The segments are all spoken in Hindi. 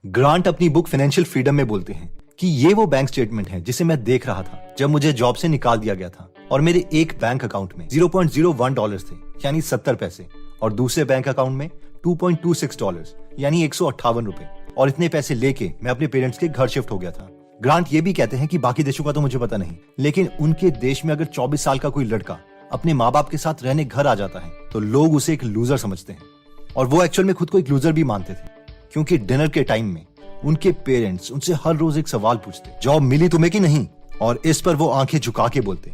ग्रांट अपनी बुक फाइनेंशियल फ्रीडम में बोलते हैं कि ये वो बैंक स्टेटमेंट है जिसे मैं देख रहा था जब मुझे जॉब से निकाल दिया गया था और मेरे एक बैंक अकाउंट में $0.01 थे यानी 70 पैसे और दूसरे बैंक अकाउंट में $2.26 यानी 158 रुपए और इतने पैसे लेके मैं अपने पेरेंट्स के घर शिफ्ट हो गया था। ग्रांट ये भी कहते हैं कि बाकी देशों का तो मुझे पता नहीं, लेकिन उनके देश में अगर 24 साल का कोई लड़का अपने माँ बाप के साथ रहने घर आ जाता है तो लोग उसे एक लूजर समझते हैं और वो एक्चुअल में खुद को एक लूजर भी मानते थे, क्योंकि डिनर के टाइम में उनके पेरेंट्स उनसे हर रोज एक सवाल पूछते, जॉब मिली तुम्हें कि नहीं? और इस पर वो आंखें झुका के बोलते,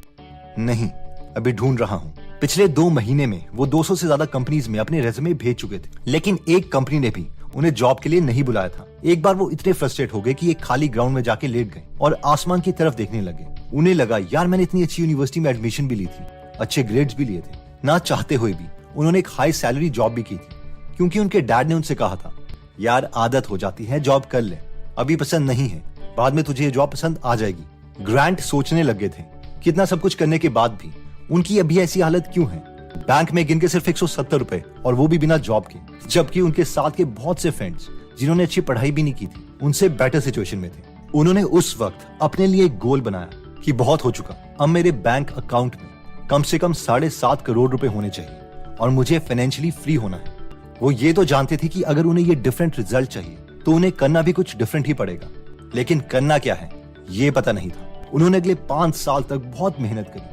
नहीं अभी ढूंढ रहा हूँ। पिछले 2 महीने में वो 200 से ज्यादा कंपनीज में अपने रेज्यूमे भेज चुके थे, लेकिन एक कंपनी ने भी उन्हें जॉब के लिए नहीं बुलाया था। एक बार वो इतने फ्रस्ट्रेट हो गए कि एक खाली ग्राउंड में जाके लेट गए और आसमान की तरफ देखने लगे। उन्हें लगा यार मैंने इतनी अच्छी यूनिवर्सिटी में एडमिशन भी ली थी, अच्छे ग्रेड्स भी लिए थे, ना चाहते हुए भी उन्होंने एक हाई सैलरी जॉब भी की थी, क्योंकि उनके डैड ने उनसे कहा था यार आदत हो जाती है, जॉब कर ले, अभी पसंद नहीं है, बाद में तुझे ये जॉब पसंद आ जाएगी। ग्रांट सोचने लगे थे कि इतना सब कुछ करने के बाद भी उनकी अभी ऐसी हालत क्यों है। बैंक में गिन के सिर्फ 170 रुपए और वो भी बिना जॉब के, जबकि उनके साथ के बहुत से फ्रेंड्स जिन्होंने अच्छी पढ़ाई भी नहीं की थी उनसे बेटर सिचुएशन में थे। उन्होंने उस वक्त अपने लिए एक गोल बनाया कि बहुत हो चुका, अब मेरे बैंक अकाउंट में कम से कम 7.5 करोड़ रुपए होने चाहिए और मुझे फाइनेंशियली फ्री होना है। वो ये तो जानते थे कि अगर उन्हें ये डिफरेंट रिजल्ट चाहिए तो उन्हें करना भी कुछ डिफरेंट ही पड़ेगा, लेकिन करना क्या है ये पता नहीं था। उन्होंने अगले 5 साल तक बहुत मेहनत करी।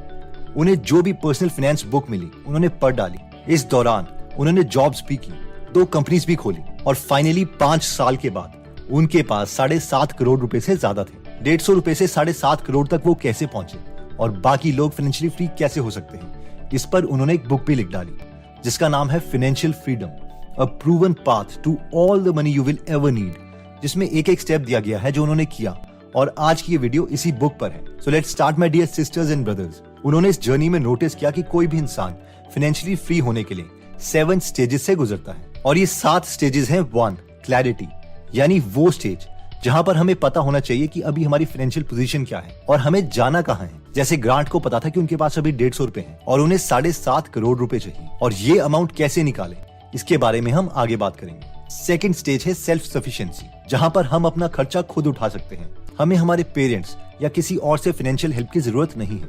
उन्हें जो भी पर्सनल फाइनेंस बुक मिली उन्होंने पढ़ डाली। इस दौरान उन्होंने जॉब्स भी की, 2 कंपनीज भी खोली और फाइनली 5 साल के बाद उनके पास 7.5 करोड़ रुपए से ज्यादा थे। 150 रुपए से 7.5 करोड़ तक वो कैसे पहुंचे और बाकी लोग फाइनेंशियली फ्री कैसे हो सकते हैं, इस पर उन्होंने एक बुक भी लिख डाली जिसका नाम है financial freedom, A proven path to all the money you will ever need, जिसमें एक स्टेप दिया गया है जो उन्होंने किया और आज की ये वीडियो इसी बुक पर है। So let's start my dear sisters and brothers। उन्होंने इस जर्नी में नोटिस किया कि कोई भी इंसान फाइनेंशियली फ्री होने के लिए 7 स्टेजेस से गुजरता है और ये 7 स्टेजेस हैं। 1 क्लैरिटी, यानी वो स्टेज जहां पर हमें पता होना चाहिए कि अभी हमारी फाइनेंशियल पोजीशन क्या है और हमें जाना कहाँ है। जैसे ग्रांट को पता था कि उनके पास अभी 150 रुपए हैं और उन्हें 7.5 करोड़ रुपए चाहिए और ये अमाउंट कैसे निकाले इसके बारे में हम आगे बात करेंगे। सेकंड स्टेज है सेल्फ सफिशिएंसी, जहां पर हम अपना खर्चा खुद उठा सकते हैं, हमें हमारे पेरेंट्स या किसी और से फाइनेंशियल हेल्प की जरूरत नहीं है।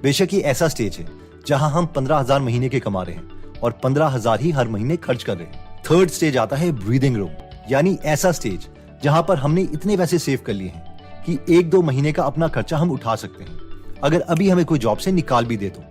बेशक ये ऐसा स्टेज है जहां हम 15,000 महीने के कमा रहे हैं और 15,000 ही हर महीने खर्च कर रहे हैं। थर्ड स्टेज आता है ब्रीदिंग रूम, यानी ऐसा स्टेज जहां पर हमने इतने पैसे सेव कर लिए हैं कि 1-2 महीने का अपना खर्चा हम उठा सकते हैं अगर अभी हमें कोई जॉब से निकाल भी दे तो।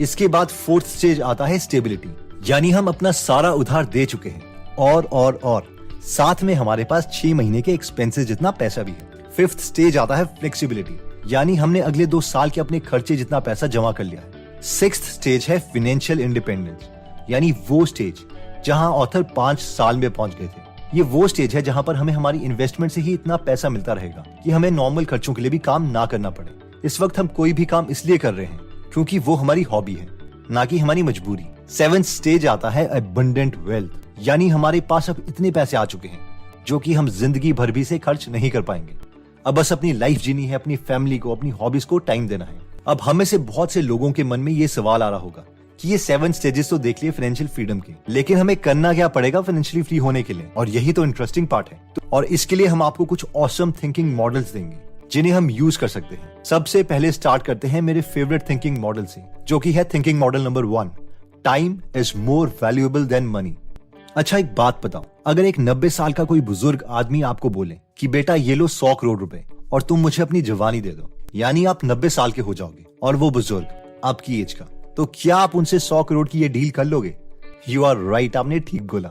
इसके बाद फोर्थ स्टेज आता है स्टेबिलिटी, यानी हम अपना सारा उधार दे चुके हैं और साथ में हमारे पास 6 महीने के एक्सपेंसेस जितना पैसा भी है। फिफ्थ स्टेज आता है फ्लेक्सिबिलिटी, यानी हमने अगले 2 साल के अपने खर्चे जितना पैसा जमा कर लिया है। सिक्स्थ स्टेज है फाइनेंशियल इंडिपेंडेंस, यानी वो स्टेज जहां ऑथर 5 साल में पहुंच गए थे। ये वो स्टेज है जहां पर हमें हमारी इन्वेस्टमेंट से ही इतना पैसा मिलता रहेगा कि हमें नॉर्मल खर्चों के लिए भी काम ना करना पड़े। इस वक्त हम कोई भी काम इसलिए कर रहे हैं क्योंकि वो हमारी हॉबी है, ना कि हमारी मजबूरी। 7th स्टेज आता है अबंडेंट वेल्थ, यानी हमारे पास अब इतने पैसे आ चुके हैं जो कि हम जिंदगी भर भी से खर्च नहीं कर पाएंगे। अब बस अपनी लाइफ जीनी है, अपनी फैमिली को, अपनी हॉबीज को टाइम देना है। अब हमें से बहुत से लोगों के मन में ये सवाल आ रहा होगा कि ये 7 स्टेजेस तो देख लिए फाइनेंशियल फ्रीडम के, लेकिन हमें करना क्या पड़ेगा फाइनेंशियली फ्री होने के लिए? और यही तो इंटरेस्टिंग पार्ट है। और इसके लिए हम आपको कुछ ऑसम थिंकिंग मॉडल्स देंगे जिन्हें हम यूज कर सकते हैं। सबसे पहले स्टार्ट करते हैं मेरे फेवरेट थिंकिंग मॉडल से, जो कि है thinking model number 1, time is more valuable then money. अच्छा एक बात बताओ, अगर एक 90 साल का कोई बुजुर्ग आदमी आपको बोले कि बेटा ये लो 100 करोड़ रुपए और तुम मुझे अपनी जवानी दे दो, यानी आप 90 साल के हो जाओगे और वो बुजुर्ग आपकी एज का, तो क्या आप उनसे 100 करोड़ की ये डील कर लोगे? यू आर राइट, आपने ठीक बोला,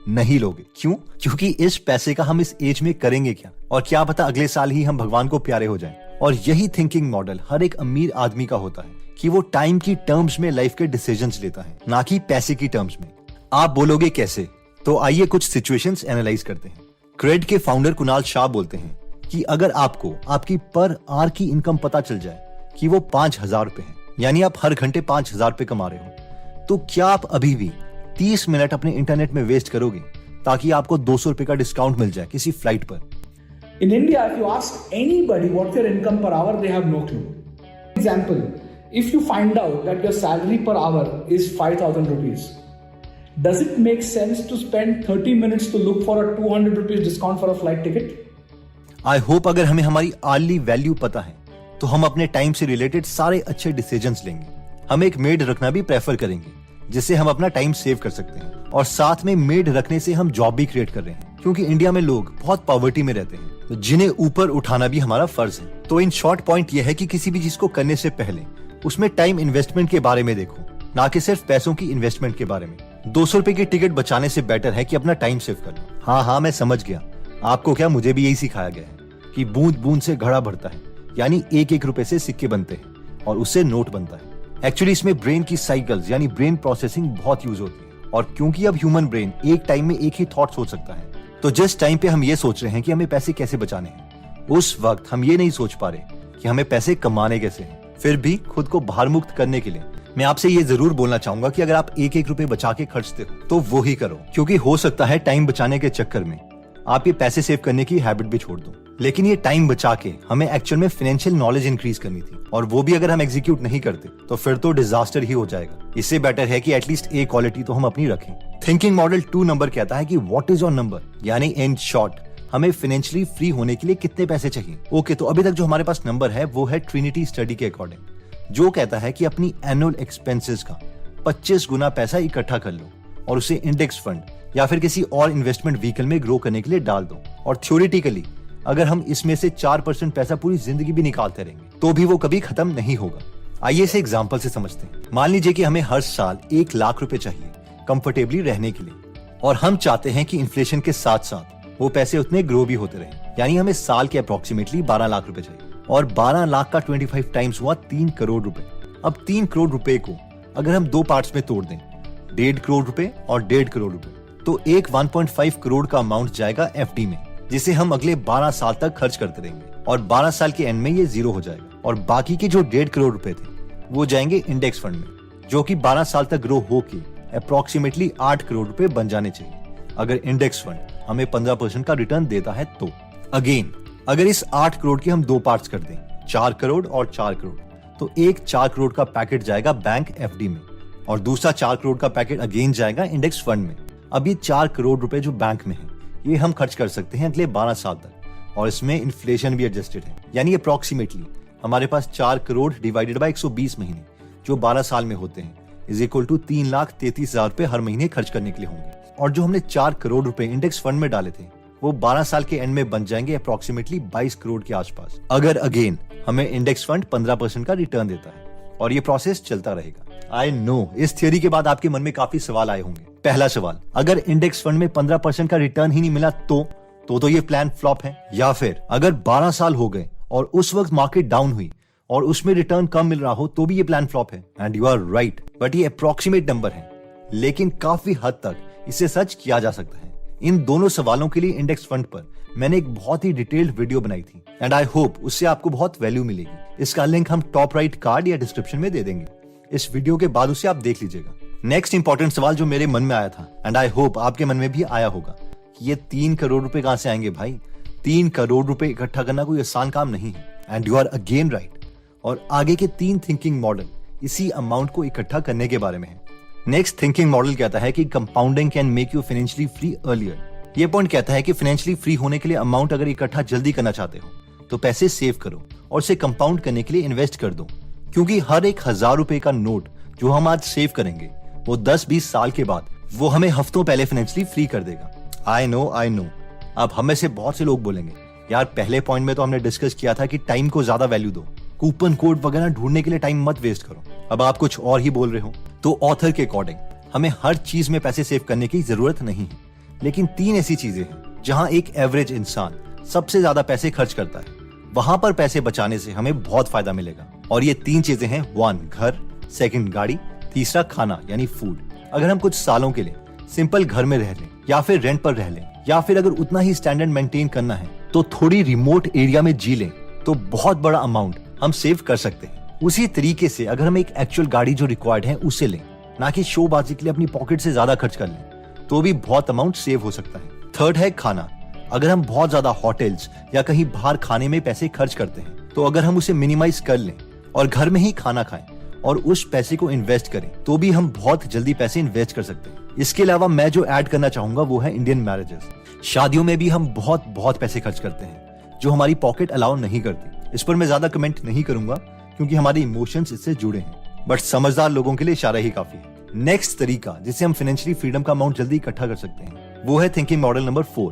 नहीं लोगे। क्यों? क्योंकि इस पैसे का हम इस एज में करेंगे क्या, और क्या पता अगले साल ही हम भगवान को प्यारे हो जाएं। और यही थिंकिंग मॉडल हर एक अमीर आदमी का होता है कि वो टाइम की टर्म्स में लाइफ के डिसीजंस लेता है, ना कि पैसे की टर्म्स में। आप बोलोगे कैसे? तो आइए कुछ सिचुएशंस एनालाइज करते हैं। क्रेड के फाउंडर कुणाल शाह बोलते हैं कि अगर आपको आपकी पर आवर की इनकम पता चल जाए कि वो 5,000 रुपए है, यानी आप हर घंटे 5,000 रुपए कमा रहे हो, तो क्या आप अभी भी 30 मिनट अपने इंटरनेट में वेस्ट करोगे ताकि आपको 200 रुपए का डिस्काउंट मिल जाए किसी फ्लाइट पर? In India, if you ask anybody what's your income per hour, they have no clue. Example, if you find out that your salary per hour is 5,000 rupees Does it make sense to spend 30 minutes to look for a 200 rupees discount for a flight ticket? I hope अगर हमें हमारी आर्ली वैल्यू पता है तो हम अपने टाइम से रिलेटेड सारे अच्छे डिसीजंस लेंगे। हम एक मेड रखना भी प्रेफर करेंगे जिससे हम अपना टाइम सेव कर सकते हैं, और साथ में मेड रखने से हम जॉब भी क्रिएट कर रहे हैं, क्योंकि इंडिया में लोग बहुत पॉवर्टी में रहते हैं, तो जिन्हें ऊपर उठाना भी हमारा फर्ज है। तो इन शॉर्ट पॉइंट यह है कि किसी भी चीज को करने से पहले उसमें टाइम इन्वेस्टमेंट के बारे में देखो, ना कि सिर्फ पैसों की इन्वेस्टमेंट के बारे में। 200 रुपए की टिकट बचाने से बेटर है कि अपना टाइम सेव कर लो। हाँ, मैं समझ गया। आपको क्या, मुझे भी यही सिखाया गया है कि बूंद बूंद से घड़ा भरता है, यानी 1-1 रुपए से सिक्के बनते हैं और उससे नोट बनता है। एक्चुअली इसमें ब्रेन की साइकिल्स यानी ब्रेन प्रोसेसिंग बहुत यूज होती है, और क्योंकि अब ह्यूमन ब्रेन एक टाइम में एक ही थॉट सोच सकता है, तो जिस टाइम पे हम ये सोच रहे हैं कि हमें पैसे कैसे बचाने हैं, उस वक्त हम ये नहीं सोच पा रहे कि हमें पैसे कमाने कैसे हैं। फिर भी खुद को भार मुक्त करने के लिए मैं आपसे ये जरूर बोलना चाहूंगा कि अगर आप 1-1 रुपए बचा के खर्चते हो तो वो ही करो, क्योंकि हो सकता है टाइम बचाने के चक्कर में आप ये पैसे सेव करने की हैबिट भी छोड़ दो। लेकिन ये टाइम बचा के हमें एक्चुअल में फाइनेंशियल नॉलेज इंक्रीज करनी थी, और वो भी अगर हम एग्जीक्यूट नहीं करते तो फिर तो डिजास्टर ही हो जाएगा। इससे बेटर है कि एटलीस्ट एक क्वालिटी तो हम अपनी रखें। थिंकिंग मॉडल 2 नंबर कहता है कि व्हाट इज योर नंबर, यानी इन शॉर्ट हमें फाइनेंशियली फ्री होने के लिए कितने पैसे चाहिए। ओके, तो अभी तक जो हमारे पास नंबर है वो है ट्रिनिटी स्टडी के अकॉर्डिंग, जो कहता है कि अपनी एनुअल एक्सपेंसेस का 25 गुना पैसा इकट्ठा कर लो और उसे इंडेक्स फंड या फिर किसी और इन्वेस्टमेंट व्हीकल में ग्रो करने के लिए डाल दो। और थ्योरेटिकली अगर हम इसमें से 4% पैसा पूरी जिंदगी भी निकालते रहेंगे तो भी वो कभी खत्म नहीं होगा। आइए इसे एग्जांपल से समझते हैं। मान लीजिए कि हमें हर साल 1 लाख रुपए चाहिए कंफर्टेबली रहने के लिए, और हम चाहते हैं कि इन्फ्लेशन के साथ साथ वो पैसे उतने ग्रो भी होते रहें, यानी हमें साल के अप्रोक्सीमेटली 12 लाख रुपए चाहिए, और 12 लाख का 25 टाइम्स हुआ 3 करोड़ रुपए। अब 3 करोड़ रुपए को अगर हम 2 पार्ट्स में तोड़ दें, 1.5 करोड़ रुपए और 1.5 करोड़ रुपए, तो एक 1.5 करोड़ का अमाउंट जाएगा एफडी में, जिसे हम अगले 12 साल तक खर्च करते रहेंगे, और 12 साल के एंड में ये 0 हो जाएगा। और बाकी के जो 1.5 करोड़ रुपए थे वो जाएंगे इंडेक्स फंड में, जो कि 12 साल तक ग्रो होके अप्रोक्सीमेटली 8 करोड़ रुपए बन जाने चाहिए, अगर इंडेक्स फंड हमें 15% का रिटर्न देता है तो। अगेन अगर इस 8 करोड़ के हम 2 पार्ट्स कर दें, 4 करोड़ और 4 करोड़, तो एक 4 करोड़ का पैकेट जाएगा बैंक एफडी में, और दूसरा 4 करोड़ का पैकेट अगेन जाएगा इंडेक्स फंड में। अब ये 4 करोड़ रुपए जो बैंक में है ये हम खर्च कर सकते हैं अगले 12 साल तक, और इसमें इन्फ्लेशन भी एडजस्टेड है, यानी अप्रोक्सीमेटली हमारे पास 4 करोड़ डिवाइडेड बाय 120 महीने जो 12 साल में होते हैं इज इक्वल टू 3,33,000 रुपए हर महीने खर्च करने के लिए होंगे। और जो हमने 4 करोड़ रुपए इंडेक्स फंड में डाले थे वो 12 साल के एंड में बन जाएंगे अप्रोक्सीमेटली 22 करोड़ के आसपास, अगर अगेन हमें इंडेक्स फंड 15% का रिटर्न देता है, और ये प्रोसेस चलता रहेगा। आई नो इस थियोरी के बाद आपके मन में काफी सवाल आए होंगे। पहला सवाल, अगर इंडेक्स फंड में 15% का रिटर्न ही नहीं मिला तो ये प्लान फ्लॉप है, या फिर अगर 12 साल हो गए और उस वक्त मार्केट डाउन हुई और उसमें रिटर्न कम मिल रहा हो तो भी ये प्लान फ्लॉप है। And you are right, but ये अप्रोक्सीमेट नंबर है, लेकिन काफी हद तक इसे सच किया जा सकता है। इन दोनों सवालों के लिए इंडेक्स फंड पर मैंने एक बहुत ही डिटेल्ड वीडियो बनाई थी, एंड आई होप उससे आपको बहुत वैल्यू मिलेगी। इसका लिंक हम टॉप राइट कार्ड या डिस्क्रिप्शन में दे देंगे। इस वीडियो के बाद उसे आप देख लीजिएगा। नेक्स्ट इंपॉर्टेंट सवाल जो मेरे मन में आया था, एंड आई होप आपके मन में भी आया होगा, कि ये 3 करोड़ रुपए कहां से आएंगे भाई। 3 करोड़ रुपए इकट्ठा करना कोई आसान काम नहीं है, and you are again right. और आगे के 3 थिंकिंग मॉडल इसी अमाउंट को इकट्ठा करने के बारे में है। नेक्स्ट थिंकिंग मॉडल कहता है कि compounding can make you financially free earlier. ये पॉइंट कहता है कि फाइनेंशियली फ्री होने के लिए अमाउंट अगर इकट्ठा जल्दी करना चाहते हो तो पैसे सेव करो और उसे कंपाउंड करने के लिए इन्वेस्ट कर दो, क्योंकि हर एक 1000 रुपए का नोट जो हम आज सेव करेंगे वो 10-20 साल के बाद वो हमें हफ्तों पहले फाइनेंशियली फ्री कर देगा। आई नो अब हमें से बहुत से लोग बोलेंगे, यार पहले पॉइंट में तो हमने डिस्कस किया था कि टाइम को ज्यादा वैल्यू दो, कूपन कोड वगैरह ढूंढने के लिए टाइम मत वेस्ट करो। अब आप कुछ और ही बोल रहे हो। तो ऑथर के अकॉर्डिंग हमें हर चीज में पैसे सेव करने की जरूरत नहीं है, लेकिन 3 ऐसी चीजें हैं जहां एक एवरेज इंसान सबसे ज्यादा पैसे खर्च करता है, वहां पर पैसे बचाने से हमें बहुत फायदा मिलेगा। और ये 3 चीजें हैं, 1 घर, 2 गाड़ी, तीसरा खाना यानी फूड। अगर हम कुछ सालों के लिए सिंपल घर में रह लें या फिर रेंट पर रह लें, या फिर अगर उतना ही स्टैंडर्ड मेंटेन करना है तो थोड़ी रिमोट एरिया में जी लें, तो बहुत बड़ा अमाउंट हम सेव कर सकते हैं। उसी तरीके से अगर हम एक एक्चुअल गाड़ी जो रिक्वायर्ड है उसे लें, ना कि शोबाजी के लिए अपनी पॉकेट से ज्यादा खर्च कर लें, तो भी बहुत अमाउंट सेव हो सकता है। 3rd है खाना। अगर हम बहुत ज्यादा होटल्स या कहीं बाहर खाने में पैसे खर्च करते हैं, तो अगर हम उसे मिनिमाइज कर लें और घर में ही खाना खाएं और उस पैसे को इन्वेस्ट करें, तो भी हम बहुत जल्दी पैसे इन्वेस्ट कर सकते हैं। इसके अलावा मैं जो ऐड करना चाहूंगा वो है इंडियन मैरिजेस। शादियों में भी हम बहुत बहुत पैसे खर्च करते हैं जो हमारी पॉकेट अलाउ नहीं करती। इस पर मैं ज्यादा कमेंट नहीं करूंगा क्योंकि हमारे इमोशंस इससे जुड़े हैं, बट समझदार लोगों के लिए इशारा ही काफी है। नेक्स्ट तरीका जिससे हम फाइनेंशियली फ्रीडम का अमाउंट जल्दी इकट्ठा कर सकते हैं वो है thinking model number 4,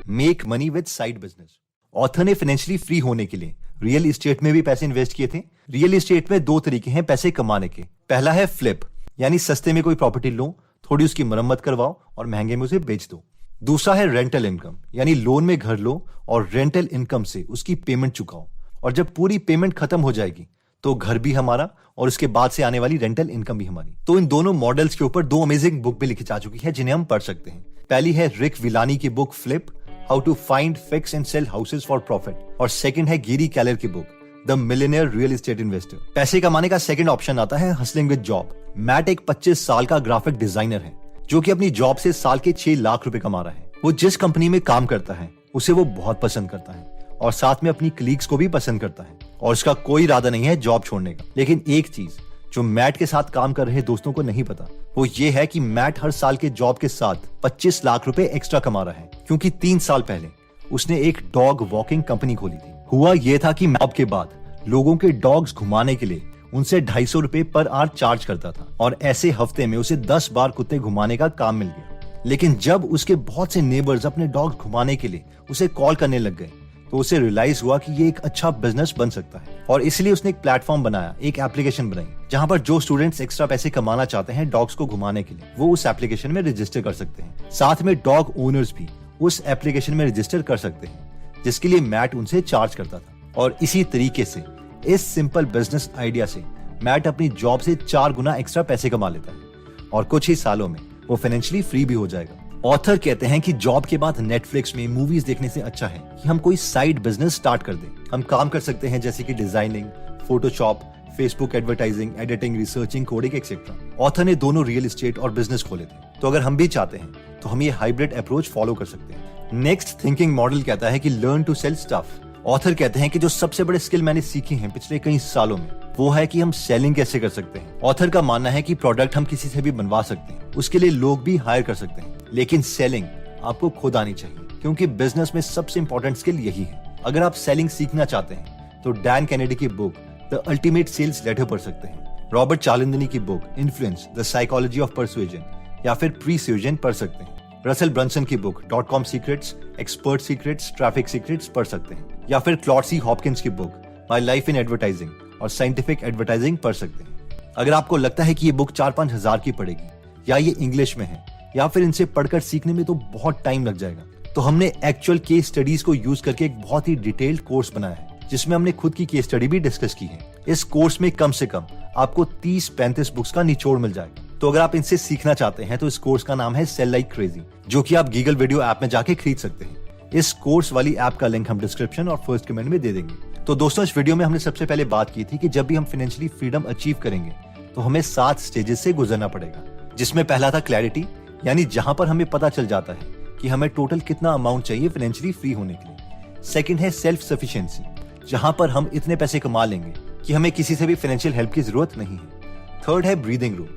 make money with side business. Author ने फाइनेंशियली फ्री होने के लिए रियल एस्टेट में भी पैसे इन्वेस्ट किए थे। रियल एस्टेट में 2 तरीके हैं पैसे कमाने के। पहला है फ्लिप, यानी सस्ते में कोई प्रॉपर्टी लो, थोड़ी उसकी मरम्मत करवाओ और महंगे में उसे बेच दो। दूसरा है रेंटल इनकम, यानी लोन में घर लो और रेंटल इनकम से उसकी पेमेंट चुकाओ, और जब पूरी पेमेंट खत्म हो जाएगी तो घर भी हमारा और उसके बाद से आने वाली रेंटल इनकम भी हमारी। तो इन दोनों मॉडल्स के ऊपर 2 अमेजिंग बुक भी लिखी जा चुकी है जिन्हें हम पढ़ सकते हैं। पहली है रिक विलानी की book flip, how to find, fix and sell houses for profit, और सेकंड है गेरी कैलर की book the millionaire real estate investor. पैसे कमाने का सेकंड ऑप्शन आता है हसलिंग विद जॉब। मैट एक 25 साल का ग्राफिक डिजाइनर है जो कि अपनी जॉब से साल के 6 लाख रुपए कमा रहा है। वो जिस कंपनी में काम करता है उसे वो बहुत पसंद करता है और साथ में अपनी कलीग्स को भी पसंद करता है और उसका कोई इरादा नहीं है जॉब छोड़ने का। लेकिन एक चीज जो मैट के साथ काम कर रहे दोस्तों को नहीं पता वो ये है कि मैट हर साल के जॉब के साथ 25 लाख रुपए एक्स्ट्रा कमा रहा है क्योंकि 3 साल पहले उसने एक डॉग वॉकिंग कंपनी खोली थी। हुआ ये था कि जॉब के बाद लोगों के डॉग्स घुमाने के लिए उनसे 250 रुपए पर आवर चार्ज करता था और ऐसे हफ्ते में उसे 10 बार कुत्ते घुमाने का काम मिल गया। लेकिन जब उसके बहुत से नेबर्स अपने डॉग्स घुमाने के लिए उसे कॉल करने लग गए तो उसे रियलाइज हुआ कि ये एक अच्छा बिजनेस बन सकता है और इसलिए उसने एक प्लेटफॉर्म बनाया, एक एप्लीकेशन बनाई जहां पर जो स्टूडेंट्स एक्स्ट्रा पैसे कमाना चाहते हैं डॉग्स को घुमाने के लिए वो उस एप्लीकेशन में रजिस्टर कर सकते हैं। साथ में डॉग ओनर्स भी उस एप्लीकेशन में रजिस्टर कर सकते हैं जिसके लिए मैट उनसे चार्ज करता था। और इसी तरीके से इस सिंपल बिजनेस आइडिया से मैट अपनी जॉब से 4 गुना एक्स्ट्रा पैसे कमा लेता है और कुछ ही सालों में वो फाइनेंशियली फ्री भी हो जाएगा। ऑथर कहते हैं कि जॉब के बाद नेटफ्लिक्स में मूवीज देखने से अच्छा है कि हम कोई साइड बिजनेस स्टार्ट कर दें। हम काम कर सकते हैं जैसे कि designing, Photoshop, Facebook advertising, editing, researching, coding etcetera. Author ने दोनों रियल एस्टेट और बिजनेस खोले थे, तो अगर हम भी चाहते हैं तो हम ये हाइब्रिड अप्रोच फॉलो कर सकते हैं। नेक्स्ट थिंकिंग मॉडल कहता है कि learn to sell stuff. Author कहते हैं कि जो सबसे बड़े स्किल मैंने सीखे हैं पिछले कई सालों में वो है कि हम सेलिंग कैसे कर सकते हैं। ऑथर का मानना है कि प्रोडक्ट हम किसी से भी बनवा सकते हैं, उसके लिए लोग भी हायर कर सकते हैं, लेकिन सेलिंग आपको खुद आनी चाहिए क्योंकि बिजनेस में सबसे इंपॉर्टेंट स्किल यही है। अगर आप सेलिंग सीखना चाहते हैं तो डैन कैनेडी की book the ultimate sales letter पढ़ सकते हैं, रॉबर्ट चालिंदनी की book influence the psychology of persuasion या फिर प्रीसुएजन पढ़ सकते हैं। रसल ब्रंसन की book .com secrets, expert secrets, traffic secrets पढ़ सकते हैं या फिर क्लॉड सी हॉपकिंस की book my life in advertising और साइंटिफिक एडवर्टाइजिंग पढ़ सकते हैं। अगर आपको लगता है कि ये बुक 4-5 हजार की पड़ेगी या ये इंग्लिश में है या फिर इनसे पढ़कर सीखने में तो बहुत टाइम लग जाएगा, तो हमने एक्चुअल केस स्टडीज को यूज करके एक बहुत ही डिटेल्ड कोर्स बनाया है जिसमें हमने खुद की केस स्टडी भी डिस्कस की है। इस कोर्स में कम से कम आपको 30-35 बुक्स का निचोड़ मिल जाएगा। तो अगर आप इनसे सीखना चाहते हैं तो इस कोर्स का नाम है सेल लाइक क्रेजी, जो कि आप गूगल वीडियो ऐप में जाके खरीद सकते हैं। इस कोर्स वाली ऐप का लिंक हम डिस्क्रिप्शन और फर्स्ट कमेंट में दे देंगे। तो दोस्तों, इस वीडियो में हमने सबसे पहले बात की थी कि जब भी हम फाइनेंशियली फ्रीडम अचीव करेंगे तो हमें 7 स्टेजेस से गुजरना पड़ेगा, जिसमें पहला था क्लैरिटी, यानी जहां पर हमें पता चल जाता है कि हमें टोटल कितना अमाउंट चाहिए फाइनेंशियली फ्री होने के लिए। सेकंड है सेल्फ सफिशिएंसी, जहां पर हम इतने पैसे कमा लेंगे कि हमें किसी से भी फाइनेंशियल हेल्प की जरूरत नहीं है। थर्ड है ब्रीदिंग रूम,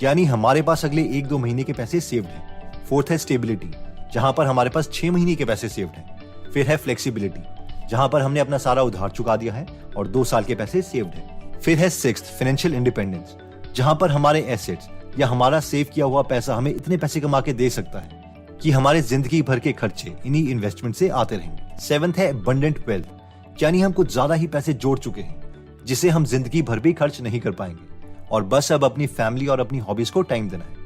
यानी हमारे पास अगले 1-2 महीने के पैसे सेव्ड हैं। फोर्थ है स्टेबिलिटी, जहां पर हमारे पास 6 महीने के पैसे सेव्ड हैं। फिर है फ्लेक्सिबिलिटी, जहां पर हमने अपना सारा उधार चुका दिया है और 2 साल के पैसे सेव्ड हैं। फिर है सिक्स्थ फाइनेंशियल इंडिपेंडेंस, जहां पर हमारे एसेट्स या हमारा सेव किया हुआ पैसा हमें इतने पैसे कमा के दे सकता है कि हमारे जिंदगी भर के खर्चे इन्हीं इन्वेस्टमेंट से आते रहेंगे। सेवंथ है अबंडेंट वेल्थ, यानी हम कुछ ज्यादा ही पैसे जोड़ चुके हैं जिसे हम जिंदगी भर भी खर्च नहीं कर पाएंगे और बस अब अपनी फैमिली और अपनी हॉबीज को टाइम देना है।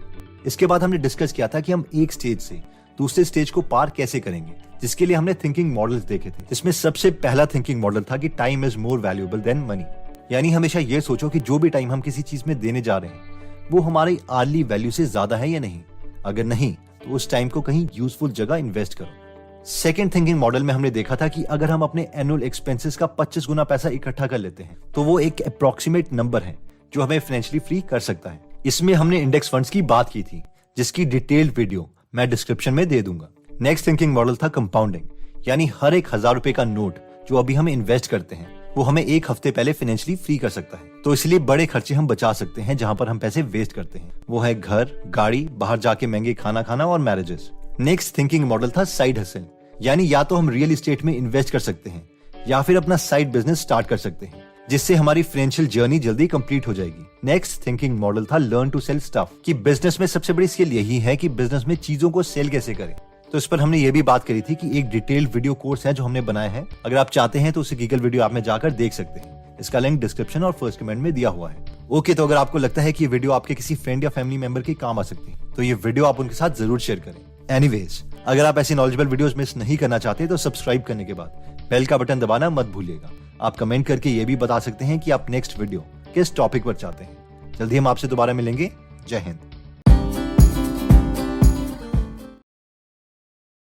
इसके बाद हमने डिस्कस किया था कि हम एक स्टेज से दूसरे स्टेज को पार कैसे करेंगे, जिसके लिए हमने थिंकिंग मॉडल्स देखे थे। जिसमें सबसे पहला थिंकिंग मॉडल था कि time is more valuable then money, यानी हमेशा ये सोचो कि जो भी टाइम हम किसी चीज में देने जा रहे हैं वो हमारी आर्ली वैल्यू से ज्यादा है या नहीं। अगर नहीं तो उस टाइम को कहीं यूजफुल जगह इन्वेस्ट करो। सेकेंड थिंकिंग मॉडल में हमने देखा था कि अगर हम अपने एनुअल एक्सपेंसेस का 25 गुना पैसा इकट्ठा कर लेते हैं तो वो एक अप्रोक्सीमेट नंबर है जो हमें फाइनेंशियली फ्री कर सकता है। इसमें हमने इंडेक्स फंड्स की बात की थी, जिसकी डिटेल्ड वीडियो मैं डिस्क्रिप्शन में दे दूंगा। नेक्स्ट थिंकिंग मॉडल था कंपाउंडिंग, यानी हर एक 1000 रुपए का नोट जो अभी हम इन्वेस्ट करते हैं वो हमें एक हफ्ते पहले फाइनेंशियली फ्री कर सकता है। तो इसलिए बड़े खर्चे हम बचा सकते हैं जहां पर हम पैसे वेस्ट करते हैं। वो है घर, गाड़ी, बाहर जाके महंगे खाना खाना और मैरिजेस। नेक्स्ट थिंकिंग मॉडल था साइड हसल, यानी या तो हम रियल एस्टेट में इन्वेस्ट कर सकते हैं या फिर अपना साइड बिजनेस स्टार्ट कर सकते हैं, जिससे हमारी फाइनेंशियल जर्नी जल्दी कंप्लीट हो जाएगी। नेक्स्ट थिंकिंग मॉडल था लर्न टू सेल स्टफ, कि बिजनेस में सबसे बड़ी स्किल यही है कि बिजनेस में चीजों को सेल कैसे करें। तो इस पर हमने ये भी बात करी थी कि एक डिटेल्ड वीडियो कोर्स है जो हमने बनाया है। अगर आप चाहते हैं तो उसे गूगल वीडियो ऐप में जाकर देख सकते हैं। इसका लिंक डिस्क्रिप्शन और फर्स्ट कमेंट में दिया हुआ है। ओके, तो अगर आपको लगता है कि ये वीडियो आपके किसी फ्रेंड या फैमिली मेंबर के काम आ सकती है तो ये वीडियो आप उनके साथ जरूर शेयर करें। एनीवेज, अगर आप ऐसी नॉलेजेबल वीडियोस मिस नहीं करना चाहते तो सब्सक्राइब करने के बाद बेल का बटन दबाना मत भूलिएगा। आप कमेंट करके ये भी बता सकते हैं कि आप नेक्स्ट वीडियो किस टॉपिक पर चाहते हैं। जल्दी हम आपसे दोबारा मिलेंगे। जय हिंद।